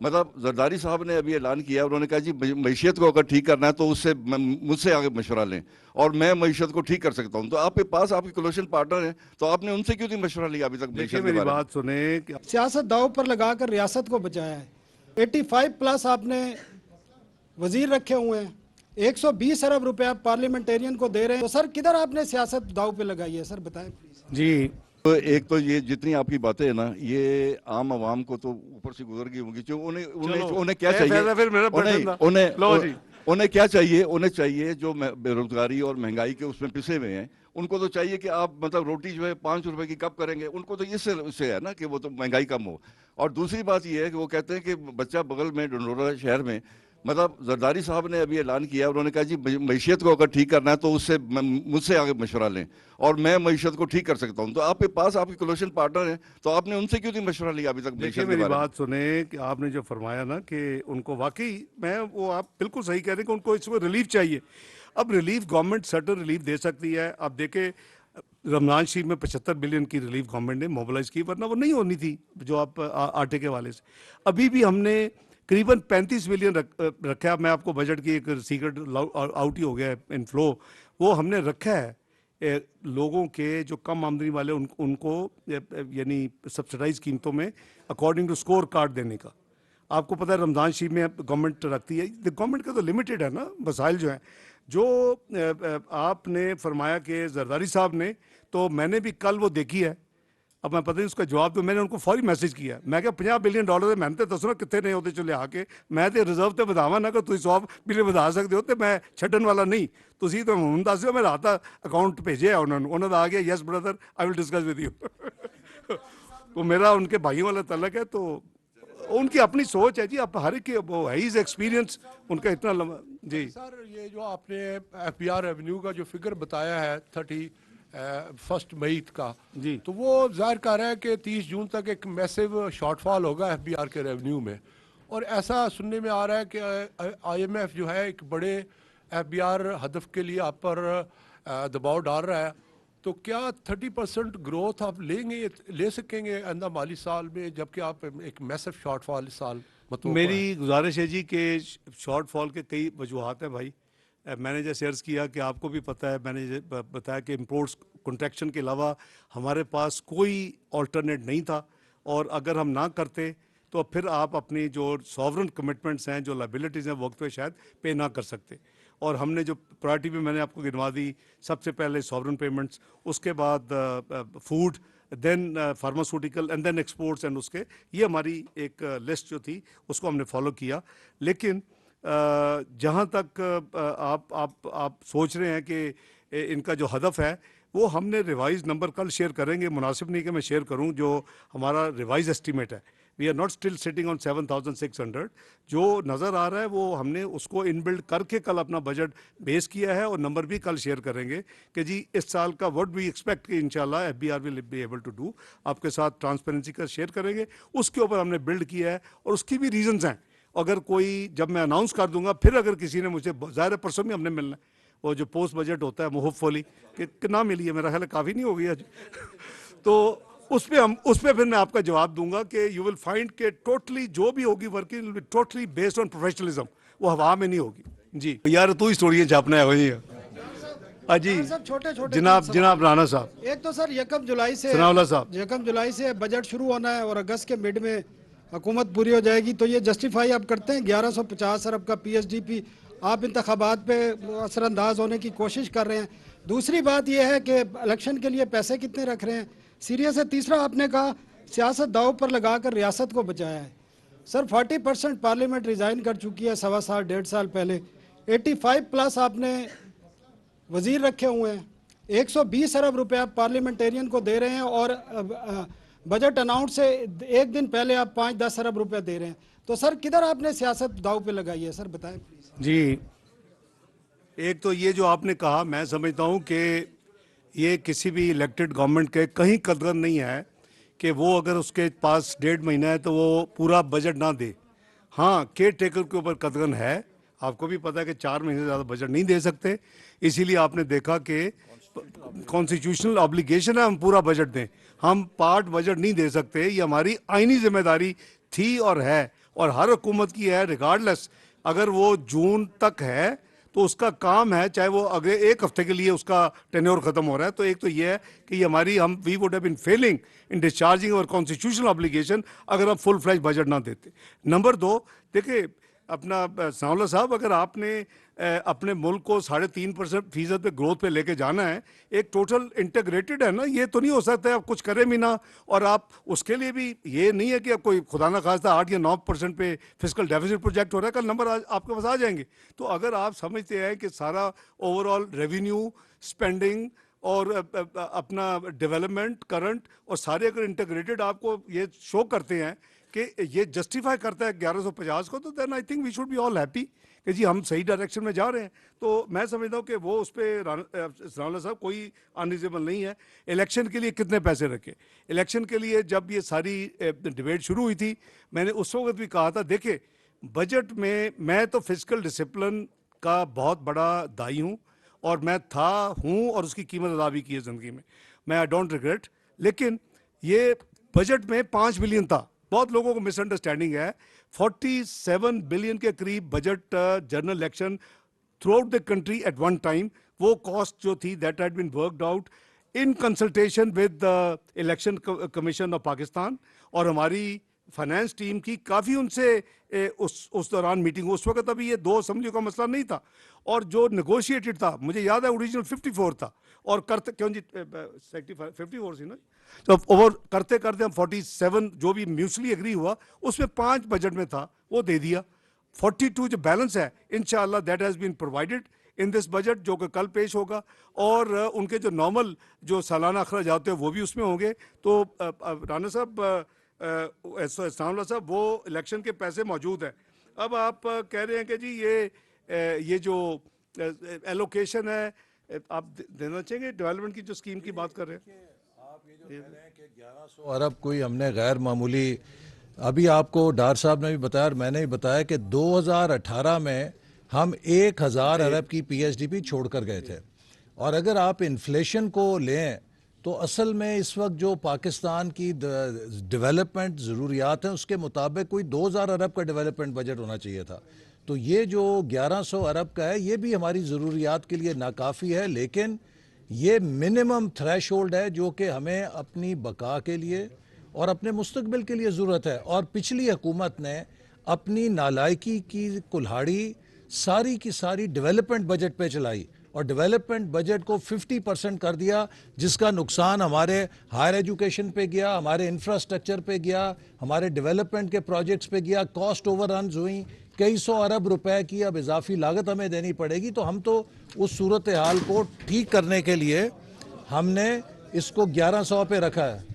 मतलब जरदारी साहब ने अभी ऐलान किया, उन्होंने कहा जी मईशत को अगर ठीक करना है तो उससे मुझसे आगे मशवरा लें, और मैं मईशत को ठीक कर सकता हूं। तो आपके पास आपके कोलिशन पार्टनर हैं, तो आपने उनसे क्यों नहीं मशवरा लिया अभी तक देखिए मईशत के मेरी बारे में? बात सुने कि सियासत दाव पर लगाकर रियासत को बचाया है। 85 प्लस आपने वजीर रखे हुए हैं, 120 अरब रुपए आप पार्लियामेंटेरियन को दे रहे हैं। तो सर किधर आपने सियासत दाव पे लगाई है, सर बताएं प्लीज। जी तो एक तो ये जितनी आपकी बातें हैं ना, ये आम आवाम को तो ऊपर से गुजर गई होंगी। जो उन्हें उन्हें उन्हें क्या चाहिए, फिर मेरा उन्हें बटन उन्हें लो जी। उन्हें क्या चाहिए? उन्हें चाहिए जो बेरोजगारी और महंगाई के उसमें पिसे हुए हैं, उनको तो चाहिए कि आप मतलब रोटी जो है 5 रुपए की कब करेंगे। उनको तो इससे है ना कि वो तो महंगाई कम हो। और दूसरी बात ये है कि वो कहते हैं कि बच्चा बगल में डंडोरा शहर में, मतलब जरदारी साहब ने अभी ऐलान किया, उन्होंने कहा जी मईशत को अगर ठीक करना है तो उससे मुझसे आगे मशवरा लें, और मैं मईशत को ठीक कर सकता हूं। तो आपके पास आपके कोलिशन पार्टनर हैं, तो आपने उनसे क्यों नहीं मशवरा लिया अभी तक देखिए मईशत के मेरी बारे में? बात सुने कि आपने जो फरमाया ना कि उनको वाकई मैं वो आप बिल्कुल सही कह रहे हैं कि उनको इसमें रिलीफ चाहिए। अब रिलीफ गवर्नमेंट सर्टन रिलीफ दे सकती है। अब देखे रमजान शरीफ में 75 बिलियन की रिलीफ गवर्नमेंट ने मोबिलाइज की, वरना वो नहीं होनी थी जो आप आटे के वाले से। अभी भी हमने करीबन 35 बिलियन रखा है। मैं आपको बजट की एक सीक्रेट आउट ही हो गया है इन फ्लो, वो हमने रखा है लोगों के जो कम आमदनी वाले उनको यानी सब्सिडाइज कीमतों में अकॉर्डिंग टू स्कोर कार्ड देने का। आपको पता है रमज़ान शरीफ में गवर्नमेंट रखती है, गवर्नमेंट का तो लिमिटेड है ना मसाइल जो हैं। जो आपने फरमाया कि जरदारी साहब ने, तो मैंने भी कल वो देखी है। अब मैं पता नहीं उसका जवाब, तो मैंने उनको फौरी मैसेज किया। मैं क्या $50 बिलियन है, मैंने तो दसना कितने नहीं होते चले आके, मैं तो रिजर्व तो ਵਧਾਵਾਂ ना कि तुम 100 बिलियन ਵਧਾ सकते हो, तो मैं ਛੱਡਣ वाला नहीं। ਤੁਸੀਂ तो ਹੁਣ ਦੱਸ ਦਿਓ, ਮੈਂ ਰਾਤ ਦਾ ਅਕਾਊਂਟ ਭੇਜਿਆ ਉਹਨਾਂ ਨੂੰ, ਉਹਨਾਂ ਦਾ आ गया yes brother I will discuss with you. तो मेरा उनके भाइयों वाला तलक है, तो उनकी अपनी सोच है जी। अब हर एक वो है इज एक्सपीरियंस उनका इतना लंबा। जी सर, ये जो आपने एफबीआर रेवेन्यू का जो फिगर बताया है 31 मई का, जी, तो वो जाहिर कर रहा है कि 30 जून तक एक मैसिव शॉर्टफॉल होगा एफबीआर के रेवेन्यू में। और ऐसा सुनने में आ रहा है कि आईएमएफ जो है एक बड़े एफबीआर हदफ के लिए आप पर दबाव डाल रहा है। तो क्या 30% ग्रोथ आप ले सकेंगे आइंदा माली साल में, जबकि आप एक मैसिव शॉर्टफॉल इस साल मतलब? मेरी गुजारिश है जी कि शॉर्टफॉल के कई वजूहत हैं भाई। मैंने जैसे अर्ज़ किया कि आपको भी पता है, मैंने बताया कि इम्पोर्ट्स कंट्रैक्शन के अलावा हमारे पास कोई ऑल्टरनेट नहीं था। और अगर हम ना करते तो फिर आप अपनी जो सॉवरन कमिटमेंट्स हैं, जो लाइबिलिटीज़ हैं, वक्त पे शायद पे ना कर सकते। और हमने जो प्रायोरिटी भी मैंने आपको गिनवा दी, सबसे पहले सॉवरन पेमेंट्स, उसके बाद food, then pharmaceutical and then exports, and उसके ये हमारी एक लिस्ट जो थी उसको हमने फॉलो किया। लेकिन जहाँ तक आप सोच रहे हैं कि इनका जो हदफ है, वो हमने रिवाइज नंबर कल शेयर करेंगे। मुनासिब नहीं कि मैं शेयर करूं जो हमारा रिवाइज एस्टीमेट है। We are not still sitting on 7,600। जो नज़र आ रहा है वो हमने उसको इनबिल्ड करके कल अपना बजट बेस किया है, और नंबर भी कल शेयर करेंगे कि जी इस साल का व्हाट वी एक्सपेक्ट कि इंशाल्लाह FBR will be able to do. आपके साथ ट्रांसपेरेंसी का शेयर करेंगे, उसके ऊपर हमने बिल्ड किया है, और उसकी भी रीजंस हैं। अगर कोई, जब मैं अनाउंस कर दूंगा, फिर अगर किसी ने मुझे, ज़ाहिर परसों में हमने मिलना है, वो जो पोस्ट बजट होता है होपफुली कि ना मिली है, मेरा ख्याल काफ़ी नहीं हो गई आज। तो उस पर फिर मैं आपका जवाब दूंगा कि यू विल फाइंड के टोटली जो भी होगी working will be totally based on professionalism, वो हवा में नहीं होगी। जी यार, तू ही स्टोरी छापना है वही है। जी सब छोटे छोटे जनाब राना साहब। एक तो सर 1 जुलाई से, सनाउल्लाह साहब, 1 जुलाई से बजट शुरू होना है और अगस्त के मिड में हुकूमत पूरी हो जाएगी। तो ये जस्टिफाई आप करते हैं 1150 अरब का पीएसडीपी, आप इंतखाबात पे असरअंदाज होने की कोशिश कर रहे हैं। दूसरी बात यह है कि इलेक्शन के लिए पैसे कितने रख रहे हैं, सीरियस है। तीसरा, आपने कहा सियासत दाव पर लगाकर रियासत को बचाया है। सर 40% पार्लियामेंट रिज़ाइन कर चुकी है 1.25 साल 1.5 साल पहले। 85 प्लस आपने वजीर रखे हुए हैं, 120 अरब रुपए आप पार्लियामेंटेरियन को दे रहे हैं, और बजट अनाउंस से एक दिन पहले आप 5-10 अरब रुपए दे रहे हैं। तो सर किधर आपने सियासत दाव पे लगाई है, सर बताएं प्लीज। जी, एक तो ये जो आपने कहा, मैं समझता हूँ कि ये किसी भी इलेक्टेड गवर्नमेंट के कहीं कदर नहीं है कि वो अगर उसके पास 1.5 महीना है तो वो पूरा बजट ना दे। हाँ, केयर टेकर के ऊपर कदगन है। आपको भी पता है कि 4 महीने से ज़्यादा बजट नहीं दे सकते, इसीलिए आपने देखा कि कॉन्स्टिट्यूशनल ऑब्लिगेशन है हम पूरा बजट दें। हम पार्ट बजट नहीं दे सकते, ये हमारी आईनी जिम्मेदारी थी और है। और हर हुकूमत की है, रिगार्डलेस अगर वो जून तक है तो उसका काम है, चाहे वो अगले एक हफ्ते के लिए उसका टेन्योर खत्म हो रहा है। तो एक तो ये है कि ये हमारी we would have been failing in discharging our constitutional obligation अगर हम फुल फ्लैश बजट ना देते। नंबर 2, देखिए अपना सनाउल्लाह साहब, अगर आपने अपने मुल्क को 3.5% पे ग्रोथ पे लेके जाना है, एक टोटल इंटीग्रेटेड है ना, ये तो नहीं हो सकता है आप कुछ करें भी ना, और आप उसके लिए भी ये नहीं है कि आप कोई खुदा ना खास्ता 8 या 9% पे फिजिकल डेफिसिट प्रोजेक्ट हो रहा है, कल नंबर आपके पास आ जाएंगे। तो अगर आप समझते हैं कि सारा ओवरऑल रेवेन्यू, स्पेंडिंग और अपना डेवलपमेंट करंट और सारे अगर इंटीग्रेटेड आपको ये शो करते हैं कि ये जस्टिफाई करता है 1150 को, तो then I think we should be all happy कि जी हम सही डायरेक्शन में जा रहे हैं। तो मैं समझता हूँ कि वो उस पर सनाउल्लाह साहब कोई अनरिजनेबल नहीं है। इलेक्शन के लिए कितने पैसे रखे, इलेक्शन के लिए जब ये सारी डिबेट शुरू हुई थी, मैंने उस वक्त भी कहा था, देखिए बजट में मैं तो फिजिकल डिसिप्लिन का बहुत बड़ा दाई हूँ और मैं हूँ और उसकी कीमत अदा भी की है ज़िंदगी में, मैं आई डोंट रिग्रेट। लेकिन ये बजट में 5 बिलियन था, बहुत लोगों को मिसअंडरस्टैंडिंग है। 47 बिलियन के करीब budget general election throughout the country at one time, वो कॉस्ट जो थी that had been worked out in consultation with the election commission of Pakistan, और हमारी फाइनेंस टीम की काफ़ी उनसे उस दौरान मीटिंग, उस वक्त अभी ये 2 असेंबलियों का मसला नहीं था, और जो नेगोशिएटेड था, मुझे याद है ओरिजिनल 54 था, और करते क्यों जी 54 थी ना, तो ओवर करते करते हम 47 जो भी म्यूचुअली एग्री हुआ उसमें 5 बजट में था वो दे दिया। 42 जो बैलेंस है इंशाअल्लाह that has been provided in this budget, जो कि कल पेश होगा, और उनके जो नॉर्मल जो सालाना अखराजात हैं वो भी उसमें होंगे। तो राना साहब, सनाउल्लाह साहब, वो इलेक्शन के पैसे मौजूद हैं। अब आप कह रहे हैं कि जी ये जो एलोकेशन है आप देना चाहेंगे, डेवलपमेंट की जो स्कीम की बात कर रहे हैं। आप ये जो कह रहे हैं कि 1100 अरब कोई हमने गैर मामूली, अभी आपको डार साहब ने भी बताया और मैंने भी बताया कि 2018 में हम 1000 अरब की पीएसडीपी छोड़कर गए थे, और अगर आप इन्फ्लेशन को लें तो असल में इस वक्त जो पाकिस्तान की डेवलपमेंट ज़रूरियात हैं उसके मुताबिक कोई 2000 अरब का डेवलपमेंट बजट होना चाहिए था। तो ये जो 1100 अरब का है ये भी हमारी ज़रूरियात के लिए नाकाफ़ी है, लेकिन ये मिनिमम थ्रेशोल्ड है जो कि हमें अपनी बका के लिए और अपने मुस्तकबिल के लिए ज़रूरत है। और पिछली हुकूमत ने अपनी नालायकी की कुल्हाड़ी सारी की सारी डेवलपमेंट बजट पे चलाई और डेवलपमेंट बजट को 50% कर दिया, जिसका नुकसान हमारे हायर एजुकेशन पे गया, हमारे इंफ्रास्ट्रक्चर पे गया, हमारे डेवलपमेंट के प्रोजेक्ट्स पे गया, कॉस्ट ओवररन्स हुई, कई 100 अरब रुपए की अब इजाफी लागत हमें देनी पड़ेगी। तो हम तो उस सूरत हाल को ठीक करने के लिए हमने इसको 1100 पे रखा है।